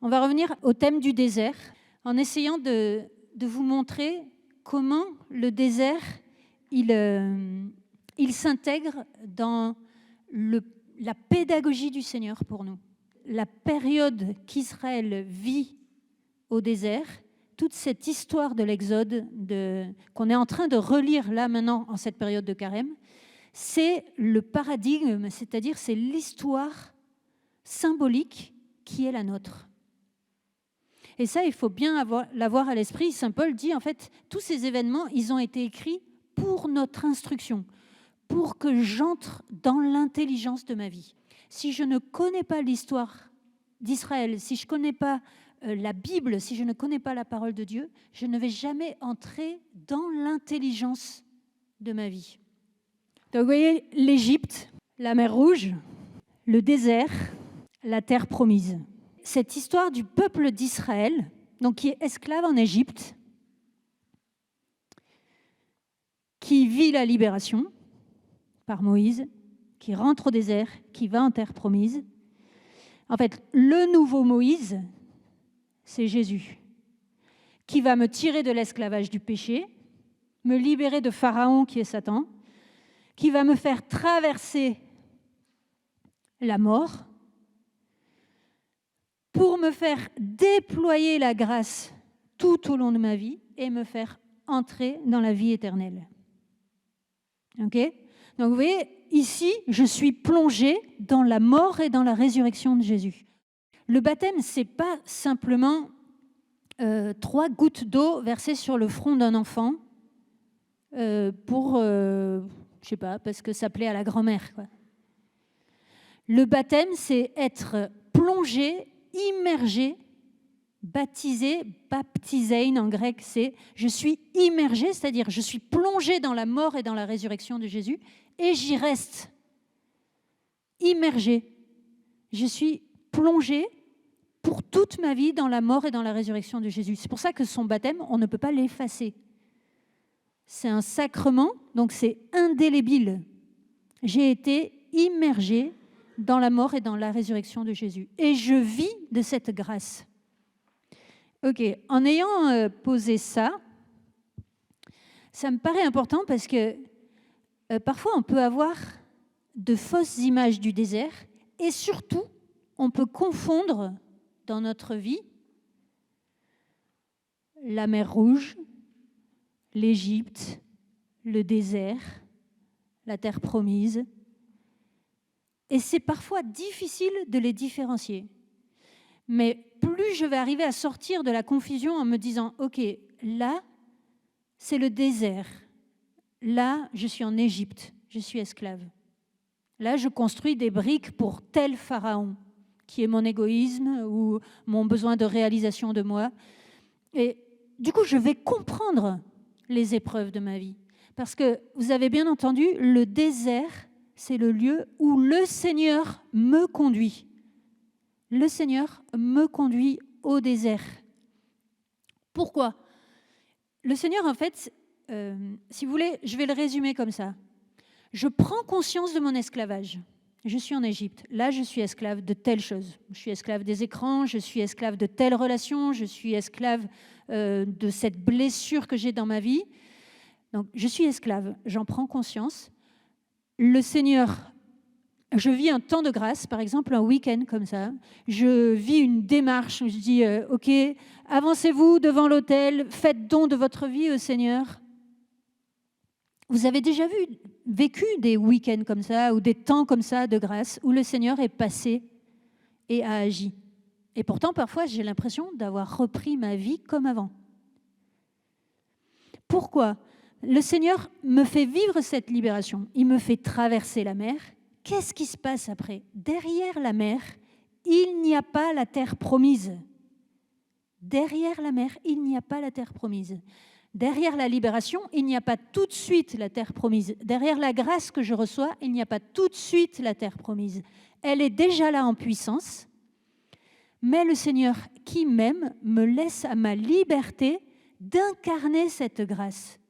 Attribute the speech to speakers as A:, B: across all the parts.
A: On va revenir au thème du désert en essayant de vous montrer comment le désert, il s'intègre dans la pédagogie du Seigneur pour nous. La période qu'Israël vit au désert, toute cette histoire de l'Exode qu'on est en train de relire là maintenant en cette période de carême, c'est le paradigme, c'est-à-dire c'est l'histoire symbolique qui est la nôtre. Et ça, il faut bien l'avoir à l'esprit. Saint Paul dit, en fait, tous ces événements, ils ont été écrits pour notre instruction, pour que j'entre dans l'intelligence de ma vie. Si je ne connais pas l'histoire d'Israël, si je ne connais pas la Bible, si je ne connais pas la parole de Dieu, je ne vais jamais entrer dans l'intelligence de ma vie. Donc vous voyez, l'Égypte, la mer Rouge, le désert, la terre promise. Cette histoire du peuple d'Israël, donc qui est esclave en Égypte, qui vit la libération par Moïse, qui rentre au désert, qui va en terre promise. En fait, le nouveau Moïse, c'est Jésus, qui va me tirer de l'esclavage du péché, me libérer de Pharaon qui est Satan, qui va me faire traverser la mort pour me faire déployer la grâce tout au long de ma vie et me faire entrer dans la vie éternelle. Ok ? Donc vous voyez, ici, je suis plongée dans la mort et dans la résurrection de Jésus. Le baptême, ce n'est pas simplement 3 gouttes d'eau versées sur le front d'un enfant je sais pas, parce que ça plaît à la grand-mère, quoi. Le baptême, c'est être plongé, immergé, baptisé, baptisein en grec, c'est je suis immergé, c'est-à-dire je suis plongé dans la mort et dans la résurrection de Jésus et j'y reste immergé. Je suis plongé pour toute ma vie dans la mort et dans la résurrection de Jésus. C'est pour ça que son baptême, on ne peut pas l'effacer. C'est un sacrement, donc c'est indélébile. J'ai été immergé dans la mort et dans la résurrection de Jésus. Et je vis de cette grâce. Ok, en ayant posé ça, ça me paraît important parce que parfois on peut avoir de fausses images du désert et surtout, on peut confondre dans notre vie la mer Rouge, l'Égypte, le désert, la terre promise. Et c'est parfois difficile de les différencier. Mais plus je vais arriver à sortir de la confusion en me disant « Ok, là, c'est le désert. Là, je suis en Égypte, je suis esclave. Là, je construis des briques pour tel pharaon, qui est mon égoïsme ou mon besoin de réalisation de moi. » Et du coup, je vais comprendre les épreuves de ma vie. Parce que, vous avez bien entendu, le désert, c'est le lieu où le Seigneur me conduit. Le Seigneur me conduit au désert. Pourquoi ? Le Seigneur, en fait, si vous voulez, je vais le résumer comme ça. Je prends conscience de mon esclavage. Je suis en Égypte. Là, je suis esclave de telle chose. Je suis esclave des écrans, je suis esclave de telle relation, je suis esclave de cette blessure que j'ai dans ma vie. Donc, je suis esclave. J'en prends conscience. Le Seigneur, je vis un temps de grâce, par exemple un week-end comme ça. Je vis une démarche où je dis ok, avancez-vous devant l'autel, faites don de votre vie au Seigneur. Vous avez déjà vécu des week-ends comme ça ou des temps comme ça de grâce où le Seigneur est passé et a agi. Et pourtant, parfois, j'ai l'impression d'avoir repris ma vie comme avant. Pourquoi ? Le Seigneur me fait vivre cette libération. Il me fait traverser la mer. Qu'est-ce qui se passe après ? Derrière la mer, il n'y a pas la terre promise. Derrière la mer, il n'y a pas la terre promise. Derrière la libération, il n'y a pas tout de suite la terre promise. Derrière la grâce que je reçois, il n'y a pas tout de suite la terre promise. Elle est déjà là en puissance, mais le Seigneur qui m'aime me laisse à ma liberté d'incarner cette grâce,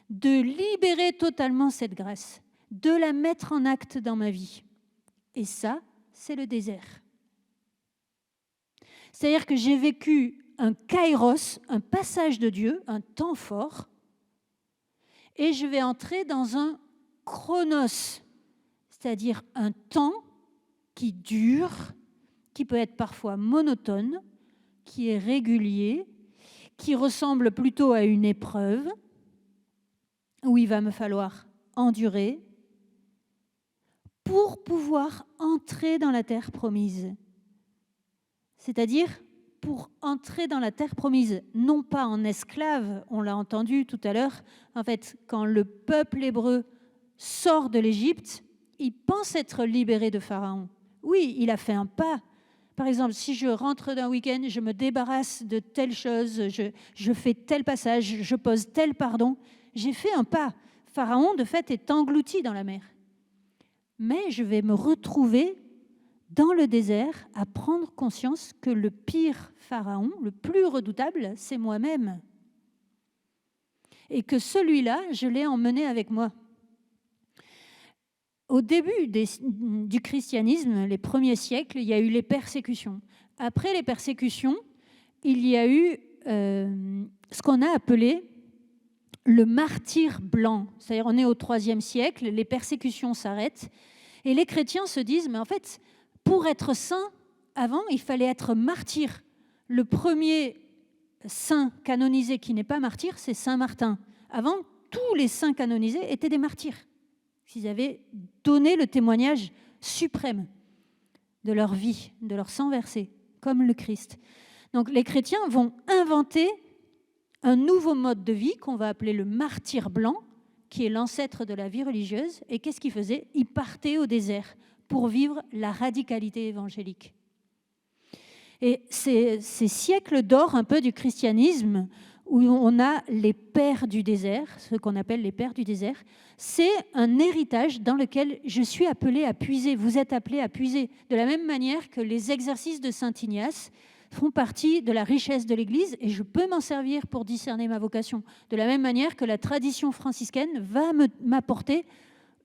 A: de libérer totalement cette grâce, de la mettre en acte dans ma vie. Et ça, c'est le désert. C'est-à-dire que j'ai vécu un kairos, un passage de Dieu, un temps fort, et je vais entrer dans un chronos, c'est-à-dire un temps qui dure, qui peut être parfois monotone, qui est régulier, qui ressemble plutôt à une épreuve, où il va me falloir endurer pour pouvoir entrer dans la terre promise. C'est-à-dire pour entrer dans la terre promise, non pas en esclave, on l'a entendu tout à l'heure, en fait, quand le peuple hébreu sort de l'Égypte, il pense être libéré de Pharaon. Oui, il a fait un pas. Par exemple, si je rentre d'un week-end, je me débarrasse de telle chose, je fais tel passage, je pose tel pardon, j'ai fait un pas. Pharaon, de fait, est englouti dans la mer. Mais je vais me retrouver dans le désert à prendre conscience que le pire Pharaon, le plus redoutable, c'est moi-même. Et que celui-là, je l'ai emmené avec moi. Au début du christianisme, les premiers siècles, il y a eu les persécutions. Après les persécutions, il y a eu ce qu'on a appelé le martyre blanc. C'est-à-dire, on est au IIIe siècle, les persécutions s'arrêtent, et les chrétiens se disent, mais en fait, pour être saint, avant, il fallait être martyr. Le premier saint canonisé qui n'est pas martyr, c'est Saint Martin. Avant, tous les saints canonisés étaient des martyrs. Ils avaient donné le témoignage suprême de leur vie, de leur sang versé, comme le Christ. Donc les chrétiens vont inventer un nouveau mode de vie qu'on va appeler le martyr blanc, qui est l'ancêtre de la vie religieuse. Et qu'est-ce qu'ils faisaient? Ils partaient au désert pour vivre la radicalité évangélique. Et ces siècles d'or un peu du christianisme, où on a les pères du désert, ce qu'on appelle les pères du désert, c'est un héritage dans lequel je suis appelé à puiser, vous êtes appelé à puiser, de la même manière que les exercices de Saint Ignace font partie de la richesse de l'Église et je peux m'en servir pour discerner ma vocation. De la même manière que la tradition franciscaine va m'apporter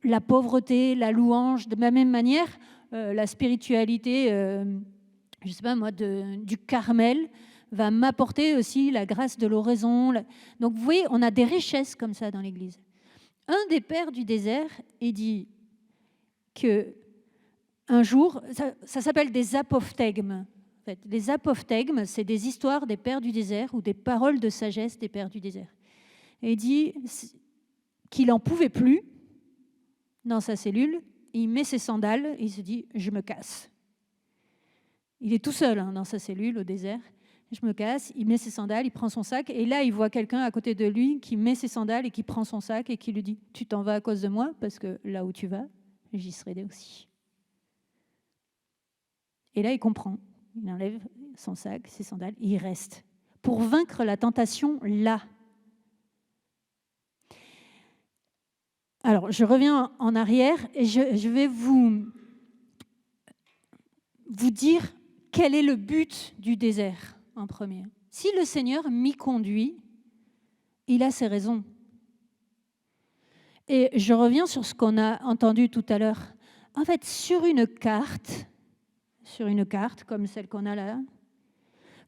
A: la pauvreté, la louange, de la même manière, la spiritualité, je ne sais pas moi, du Carmel, va m'apporter aussi la grâce de l'oraison. Donc vous voyez, on a des richesses comme ça dans l'Église. Un des pères du désert, il dit que un jour, ça s'appelle des apophthegmes. En fait, les apophthegmes, c'est des histoires des pères du désert ou des paroles de sagesse des pères du désert. Et il dit qu'il n'en pouvait plus dans sa cellule, il met ses sandales et il se dit « je me casse ». Il est tout seul dans sa cellule au désert. Je me casse, il met ses sandales, il prend son sac, et là, il voit quelqu'un à côté de lui qui met ses sandales et qui prend son sac et qui lui dit « Tu t'en vas à cause de moi, parce que là où tu vas, j'y serai aussi. » Et là, il comprend. Il enlève son sac, ses sandales, et il reste. Pour vaincre la tentation, là. Alors, je reviens en arrière et je vais vous dire quel est le but du désert en premier. Si le Seigneur m'y conduit, il a ses raisons. Et je reviens sur ce qu'on a entendu tout à l'heure. En fait, sur une carte comme celle qu'on a là,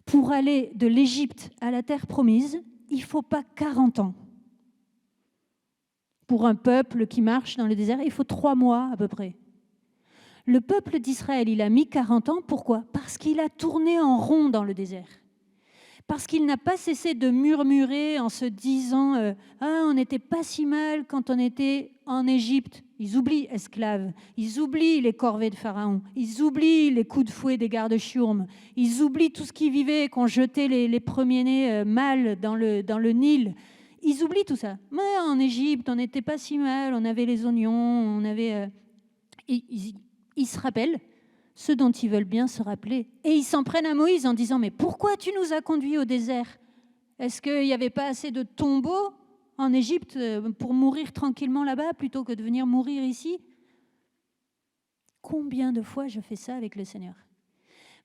A: pour aller de l'Égypte à la terre promise, il ne faut pas 40 ans. Pour un peuple qui marche dans le désert, il faut 3 mois à peu près. Le peuple d'Israël, il a mis 40 ans. Pourquoi? Parce qu'il a tourné en rond dans le désert. Parce qu'il n'a pas cessé de murmurer en se disant « Ah, on n'était pas si mal quand on était en Égypte ». Ils oublient esclaves, ils oublient les corvées de Pharaon, ils oublient les coups de fouet des gardes chiourmes, ils oublient tout ce qui vivait, qu'on jetait les premiers-nés mâles dans le Nil. Ils oublient tout ça. Mais en Égypte, on n'était pas si mal, on avait les oignons, on avait... Ils se rappellent ce dont ils veulent bien se rappeler. Et ils s'en prennent à Moïse en disant « Mais pourquoi tu nous as conduits au désert? Est-ce qu'il n'y avait pas assez de tombeaux en Égypte pour mourir tranquillement là-bas plutôt que de venir mourir ici ?» Combien de fois je fais ça avec le Seigneur?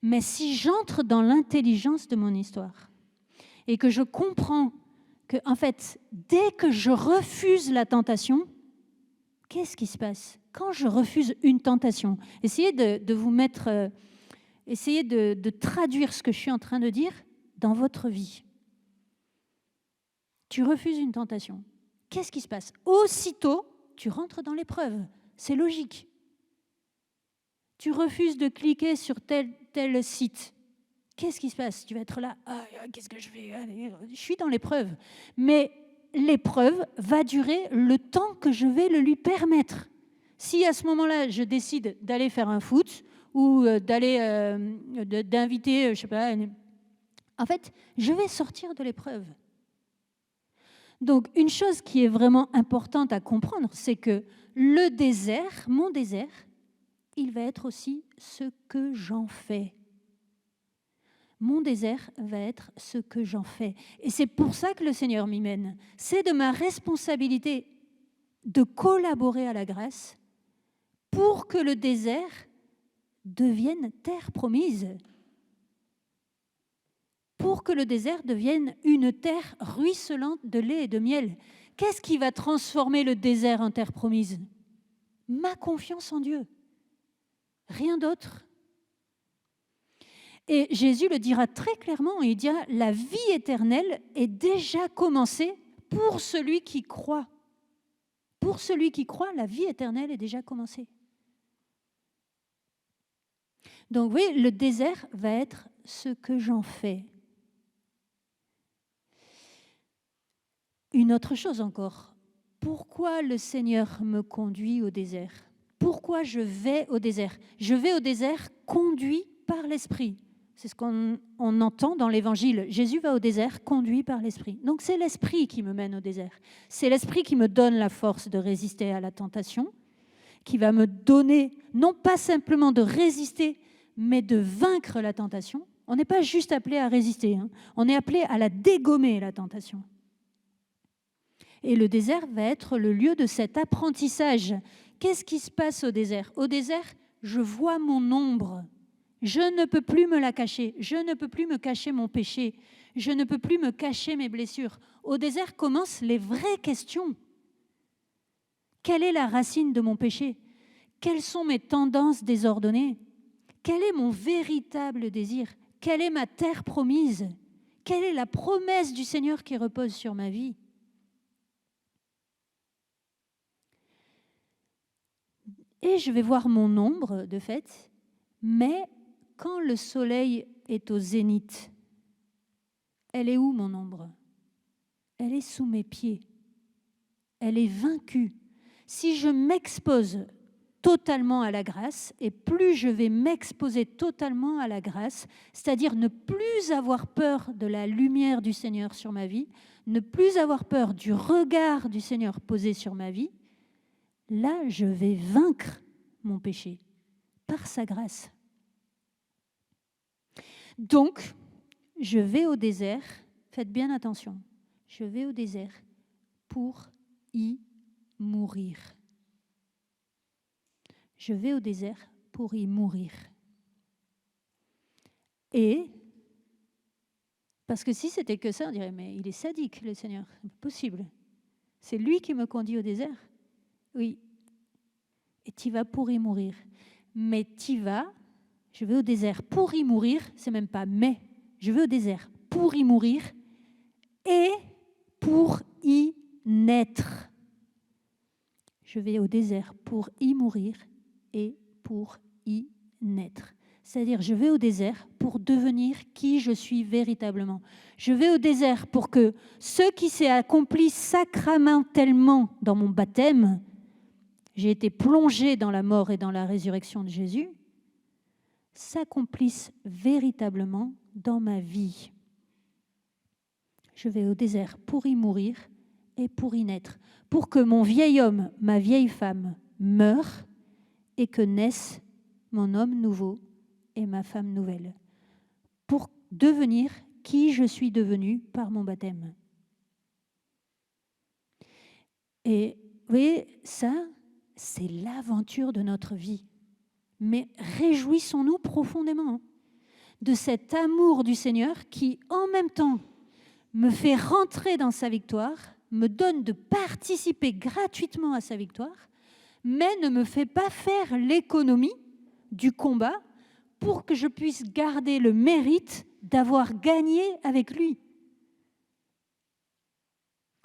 A: Mais si j'entre dans l'intelligence de mon histoire et que je comprends que, en fait, dès que je refuse la tentation, qu'est-ce qui se passe? Quand je refuse une tentation, essayez de vous mettre, essayez de traduire ce que je suis en train de dire dans votre vie. Tu refuses une tentation. Qu'est-ce qui se passe? Aussitôt, tu rentres dans l'épreuve. C'est logique. Tu refuses de cliquer sur tel site. Qu'est-ce qui se passe? Tu vas être là, qu'est-ce que je fais? Allez, je suis dans l'épreuve. Mais l'épreuve va durer le temps que je vais le lui permettre. Si à ce moment-là, je décide d'aller faire un foot ou d'inviter, je sais pas, en fait, je vais sortir de l'épreuve. Donc, une chose qui est vraiment importante à comprendre, c'est que le désert, mon désert, il va être aussi ce que j'en fais. Mon désert va être ce que j'en fais. Et c'est pour ça que le Seigneur m'y mène. C'est de ma responsabilité de collaborer à la grâce pour que le désert devienne terre promise. Pour que le désert devienne une terre ruisselante de lait et de miel. Qu'est-ce qui va transformer le désert en terre promise? Ma confiance en Dieu. Rien d'autre. Et Jésus le dira très clairement, il dira, la vie éternelle est déjà commencée pour celui qui croit. Pour celui qui croit, la vie éternelle est déjà commencée. Donc oui, le désert va être ce que j'en fais. Une autre chose encore, pourquoi le Seigneur me conduit au désert? Pourquoi je vais au désert? Je vais au désert conduit par l'Esprit. C'est ce qu'on entend dans l'Évangile. Jésus va au désert conduit par l'Esprit. Donc c'est l'Esprit qui me mène au désert. C'est l'Esprit qui me donne la force de résister à la tentation, qui va me donner, non pas simplement de résister, mais de vaincre la tentation. On n'est pas juste appelé à résister, on est appelé à la dégommer, la tentation. Et le désert va être le lieu de cet apprentissage. Qu'est-ce qui se passe au désert? Au désert, je vois mon ombre. Je ne peux plus me la cacher. Je ne peux plus me cacher mon péché. Je ne peux plus me cacher mes blessures. Au désert commencent les vraies questions. Quelle est la racine de mon péché? Quelles sont mes tendances désordonnées? Quel est mon véritable désir? Quelle est ma terre promise? Quelle est la promesse du Seigneur qui repose sur ma vie? Et je vais voir mon ombre, de fait, mais quand le soleil est au zénith, elle est où mon ombre? Elle est sous mes pieds. Elle est vaincue. Si je m'expose totalement à la grâce, et plus je vais m'exposer totalement à la grâce, c'est-à-dire ne plus avoir peur de la lumière du Seigneur sur ma vie, ne plus avoir peur du regard du Seigneur posé sur ma vie, là, je vais vaincre mon péché par sa grâce. Donc, je vais au désert, faites bien attention, je vais au désert pour y mourir. Je vais au désert pour y mourir. Et, parce que si c'était que ça, on dirait, mais il est sadique, le Seigneur, c'est impossible. C'est lui qui me conduit au désert. Oui. Et tu vas pour y mourir. Mais tu vas, je vais au désert pour y mourir, c'est même pas mais, je vais au désert pour y mourir et pour y naître. Je vais au désert pour y mourir et pour y naître. C'est-à-dire, je vais au désert pour devenir qui je suis véritablement. Je vais au désert pour que ce qui s'est accompli sacramentellement dans mon baptême, j'ai été plongé dans la mort et dans la résurrection de Jésus, s'accomplisse véritablement dans ma vie. Je vais au désert pour y mourir et pour y naître, pour que mon vieil homme, ma vieille femme meure et que naisse mon homme nouveau et ma femme nouvelle, pour devenir qui je suis devenue par mon baptême. Et vous voyez, ça, c'est l'aventure de notre vie. Mais réjouissons-nous profondément de cet amour du Seigneur qui, en même temps, me fait rentrer dans sa victoire, me donne de participer gratuitement à sa victoire, mais ne me fait pas faire l'économie du combat pour que je puisse garder le mérite d'avoir gagné avec lui.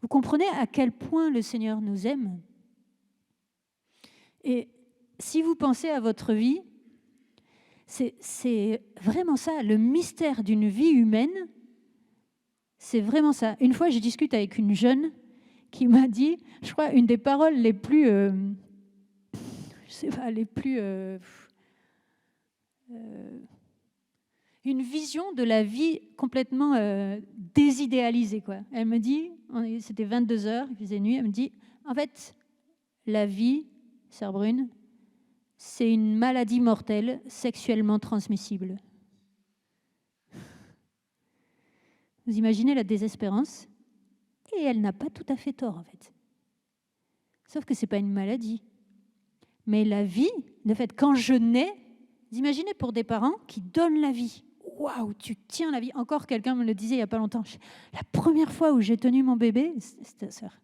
A: Vous comprenez à quel point le Seigneur nous aime? Et si vous pensez à votre vie, c'est vraiment ça, le mystère d'une vie humaine, c'est vraiment ça. Une fois, je discute avec une jeune qui m'a dit, je crois, une des paroles les plus, une vision de la vie complètement désidéalisée, quoi. Elle me dit, c'était 22 heures, il faisait nuit, elle me dit, en fait, la vie, sœur Brune, c'est une maladie mortelle sexuellement transmissible. Vous imaginez la désespérance? Et elle n'a pas tout à fait tort, en fait. Sauf que ce n'est pas une maladie. Mais la vie, de fait, quand je nais, vous imaginez pour des parents qui donnent la vie. Waouh, tu tiens la vie. Encore quelqu'un me le disait il n'y a pas longtemps. La première fois où j'ai tenu mon bébé, c'était ta sœur.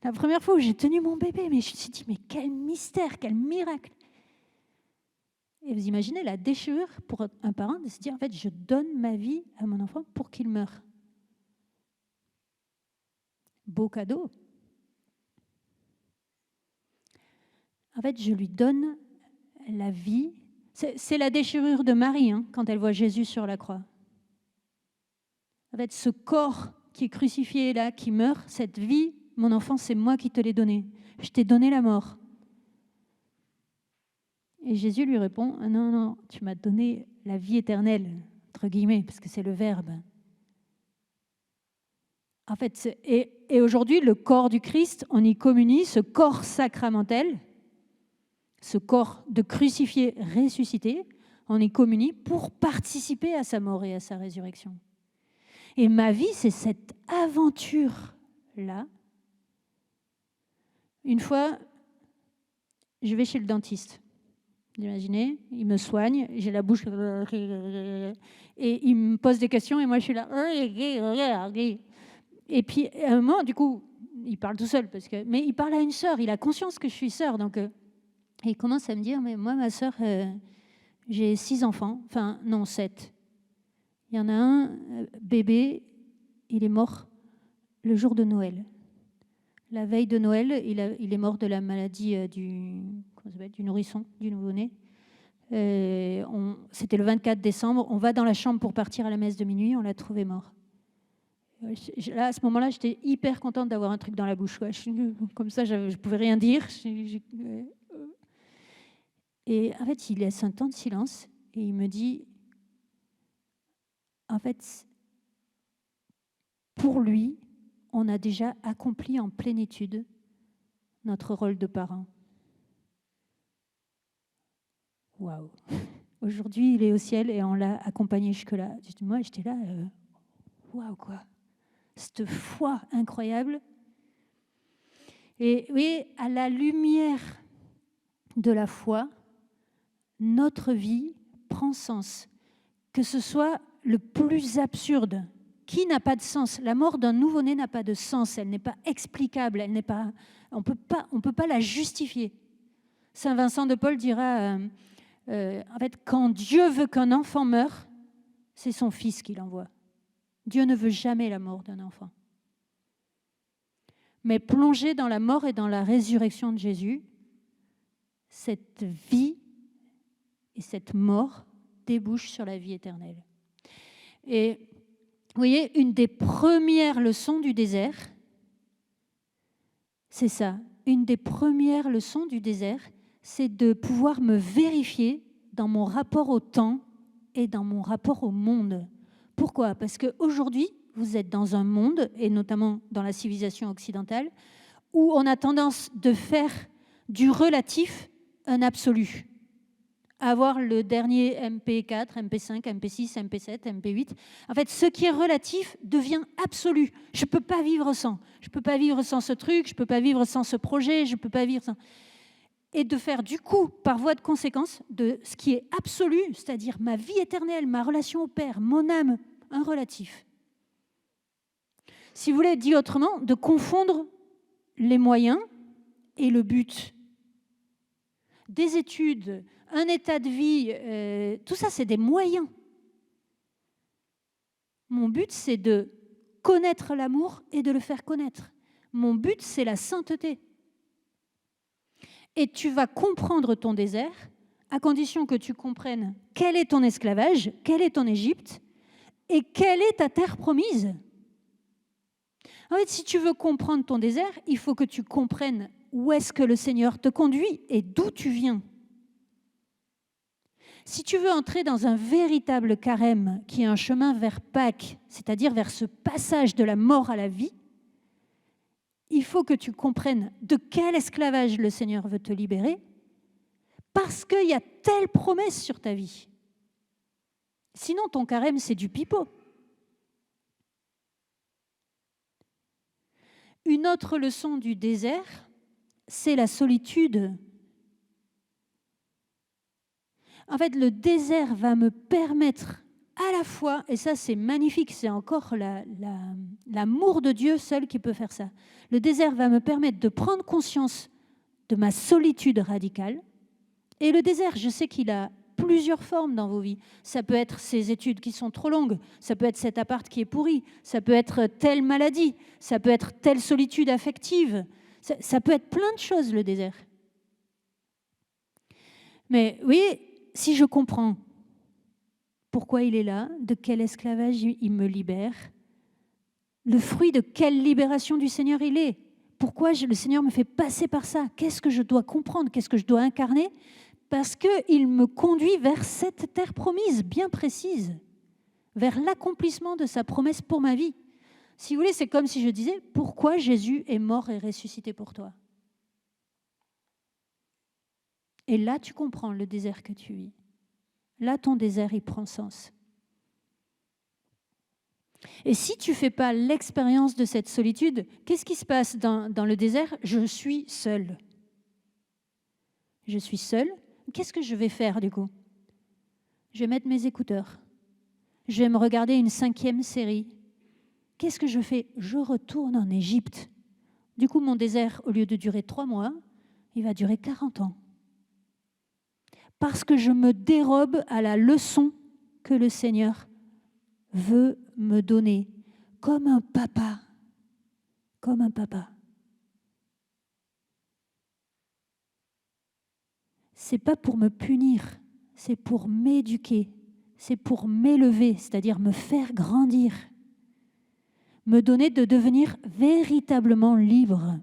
A: La première fois où j'ai tenu mon bébé, mais je me suis dit, mais quel mystère, quel miracle. Et vous imaginez la déchirure pour un parent de se dire, en fait, je donne ma vie à mon enfant pour qu'il meure. Beau cadeau. En fait, je lui donne la vie. C'est la déchirure de Marie, hein, quand elle voit Jésus sur la croix. En fait, ce corps qui est crucifié là, qui meurt, cette vie, mon enfant, c'est moi qui te l'ai donnée. Je t'ai donné la mort. Et Jésus lui répond, ah non, non, tu m'as donné la vie éternelle, entre guillemets, parce que c'est le Verbe. En fait, et aujourd'hui, le corps du Christ, on y communie, ce corps sacramentel, ce corps de crucifié ressuscité, on y communie pour participer à sa mort et à sa résurrection. Et ma vie, c'est cette aventure-là. Une fois, je vais chez le dentiste. Vous imaginez, il me soigne, j'ai la bouche... Et il me pose des questions et moi, je suis là... Et puis, à un moment, du coup, il parle tout seul, mais il parle à une sœur, il a conscience que je suis sœur. Donc, et il commence à me dire, mais moi, ma sœur, j'ai 6 enfants, enfin, non, 7. Il y en a un, bébé, il est mort le jour de Noël. La veille de Noël, il est mort de la maladie du nourrisson, du nouveau-né. C'était le 24 décembre. On va dans la chambre pour partir à la messe de minuit. On l'a trouvé mort. Là, à ce moment-là, j'étais hyper contente d'avoir un truc dans la bouche. Comme ça, je ne pouvais rien dire. Et en fait, il laisse un temps de silence et il me dit, en fait, pour lui, on a déjà accompli en plénitude notre rôle de parent. Waouh! Aujourd'hui, il est au ciel et on l'a accompagné jusque-là. Moi, j'étais là, waouh, quoi! Cette foi incroyable. Et oui, à la lumière de la foi, notre vie prend sens. Que ce soit le plus absurde, qui n'a pas de sens. La mort d'un nouveau-né n'a pas de sens, elle n'est pas explicable, elle n'est pas, on peut pas la justifier. Saint Vincent de Paul dira, en fait, quand Dieu veut qu'un enfant meure, c'est son fils qui l'envoie. Dieu ne veut jamais la mort d'un enfant. Mais plongé dans la mort et dans la résurrection de Jésus, cette vie et cette mort débouchent sur la vie éternelle. Et vous voyez, une des premières leçons du désert, c'est ça. Une des premières leçons du désert, c'est de pouvoir me vérifier dans mon rapport au temps et dans mon rapport au monde. Pourquoi? Parce qu'aujourd'hui, vous êtes dans un monde, et notamment dans la civilisation occidentale, où on a tendance de faire du relatif un absolu. Avoir le dernier MP4, MP5, MP6, MP7, MP8. En fait, ce qui est relatif devient absolu. Je ne peux pas vivre sans. Je ne peux pas vivre sans ce truc, je ne peux pas vivre sans ce projet, je ne peux pas vivre sans... Et de faire du coup, par voie de conséquence, de ce qui est absolu, c'est-à-dire ma vie éternelle, ma relation au Père, mon âme, un relatif. Si vous voulez, dit autrement, de confondre les moyens et le but. Des études, un état de vie, tout ça, c'est des moyens. Mon but, c'est de connaître l'amour et de le faire connaître. Mon but, c'est la sainteté. Et tu vas comprendre ton désert à condition que tu comprennes quel est ton esclavage, quelle est ton Égypte et quelle est ta terre promise. En fait, si tu veux comprendre ton désert, il faut que tu comprennes où est-ce que le Seigneur te conduit et d'où tu viens. Si tu veux entrer dans un véritable carême qui est un chemin vers Pâques, c'est-à-dire vers ce passage de la mort à la vie, il faut que tu comprennes de quel esclavage le Seigneur veut te libérer, parce qu'il y a telle promesse sur ta vie. Sinon, ton carême, c'est du pipeau. Une autre leçon du désert, c'est la solitude. En fait, le désert va me permettre à la fois, et ça c'est magnifique, c'est encore l'amour de Dieu seul qui peut faire ça. Le désert va me permettre de prendre conscience de ma solitude radicale. Et le désert, je sais qu'il a plusieurs formes dans vos vies. Ça peut être ces études qui sont trop longues, ça peut être cet appart qui est pourri, ça peut être telle maladie, ça peut être telle solitude affective, ça peut être plein de choses, le désert. Mais oui, si je comprends pourquoi il est là, de quel esclavage il me libère, le fruit de quelle libération du Seigneur il est, pourquoi le Seigneur me fait passer par ça, qu'est-ce que je dois comprendre, qu'est-ce que je dois incarner, parce qu'il me conduit vers cette terre promise bien précise, vers l'accomplissement de sa promesse pour ma vie. Si vous voulez, c'est comme si je disais, pourquoi Jésus est mort et ressuscité pour toi? Et là, tu comprends le désert que tu vis. Là, ton désert, il prend sens. Et si tu ne fais pas l'expérience de cette solitude, qu'est-ce qui se passe dans le désert? Je suis seule. Je suis seule. Qu'est-ce que je vais faire du coup? Je vais mettre mes écouteurs. Je vais me regarder une 5e série. Qu'est-ce que je fais? Je retourne en Égypte. Du coup, mon désert, au lieu de durer 3 mois, il va durer 40 ans. Parce que je me dérobe à la leçon que le Seigneur veut me donner, comme un papa. Comme un papa. C'est pas pour me punir, c'est pour m'éduquer, c'est pour m'élever, c'est-à-dire me faire grandir, me donner de devenir véritablement libre,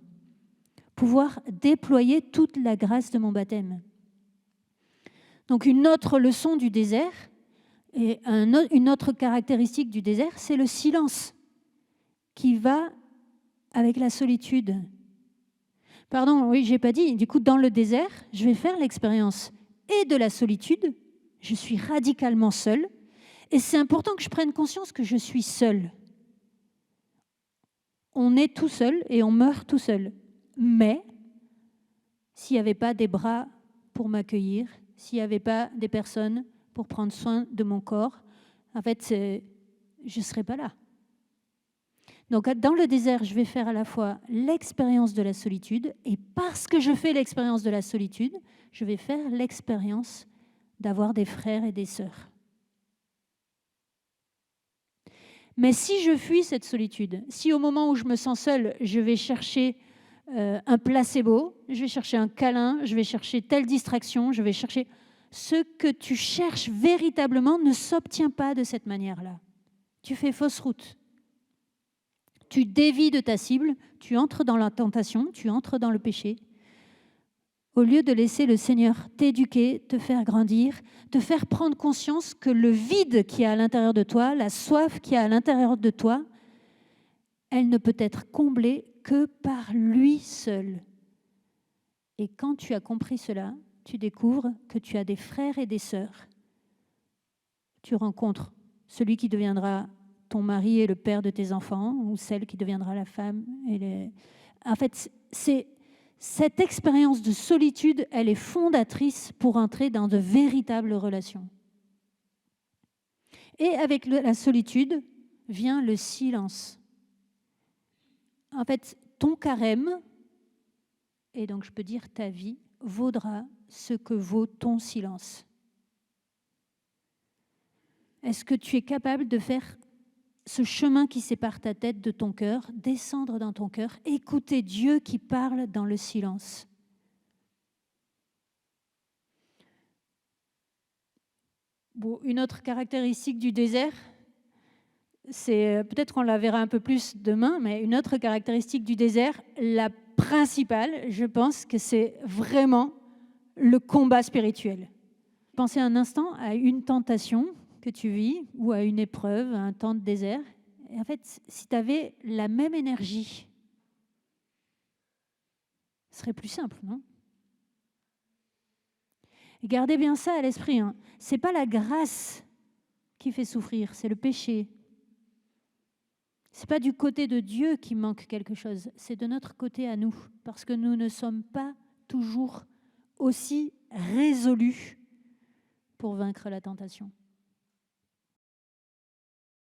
A: pouvoir déployer toute la grâce de mon baptême. Donc une autre leçon du désert, et une autre caractéristique du désert, c'est le silence qui va avec la solitude. Pardon, oui, j'ai pas dit. Du coup, dans le désert, je vais faire l'expérience et de la solitude. Je suis radicalement seule. Et c'est important que je prenne conscience que je suis seule. On est tout seul et on meurt tout seul. Mais s'il n'y avait pas des bras pour m'accueillir, s'il n'y avait pas des personnes pour prendre soin de mon corps, en fait, je ne serais pas là. Donc, dans le désert, je vais faire à la fois l'expérience de la solitude, et parce que je fais l'expérience de la solitude, je vais faire l'expérience d'avoir des frères et des sœurs. Mais si je fuis cette solitude, si au moment où je me sens seule, je vais chercher un placebo, je vais chercher un câlin, je vais chercher telle distraction, je vais chercher... Ce que tu cherches véritablement ne s'obtient pas de cette manière-là. Tu fais fausse route. Tu dévies de ta cible, tu entres dans la tentation, tu entres dans le péché. Au lieu de laisser le Seigneur t'éduquer, te faire grandir, te faire prendre conscience que le vide qui est à l'intérieur de toi, la soif qui est à l'intérieur de toi, elle ne peut être comblée que par lui seul. Et quand tu as compris cela, tu découvres que tu as des frères et des sœurs. Tu rencontres celui qui deviendra ton mari et le père de tes enfants, ou celle qui deviendra la femme. En fait, cette expérience de solitude, elle est fondatrice pour entrer dans de véritables relations. Et avec la solitude vient le silence. En fait, ton carême, et donc je peux dire ta vie, vaudra ce que vaut ton silence. Est-ce que tu es capable de faire ce chemin qui sépare ta tête de ton cœur, descendre dans ton cœur, écouter Dieu qui parle dans le silence? Bon, une autre caractéristique du désert, c'est peut-être qu'on la verra un peu plus demain, mais une autre caractéristique du désert, la principale, je pense que c'est vraiment le combat spirituel. Pensez un instant à une tentation que tu vis ou à une épreuve, à un temps de désert. Et en fait, si tu avais la même énergie, ce serait plus simple, non? Et gardez bien ça à l'esprit. Hein. Ce n'est pas la grâce qui fait souffrir, c'est le péché. Ce n'est pas du côté de Dieu qui manque quelque chose, c'est de notre côté à nous, parce que nous ne sommes pas toujours aussi résolus pour vaincre la tentation.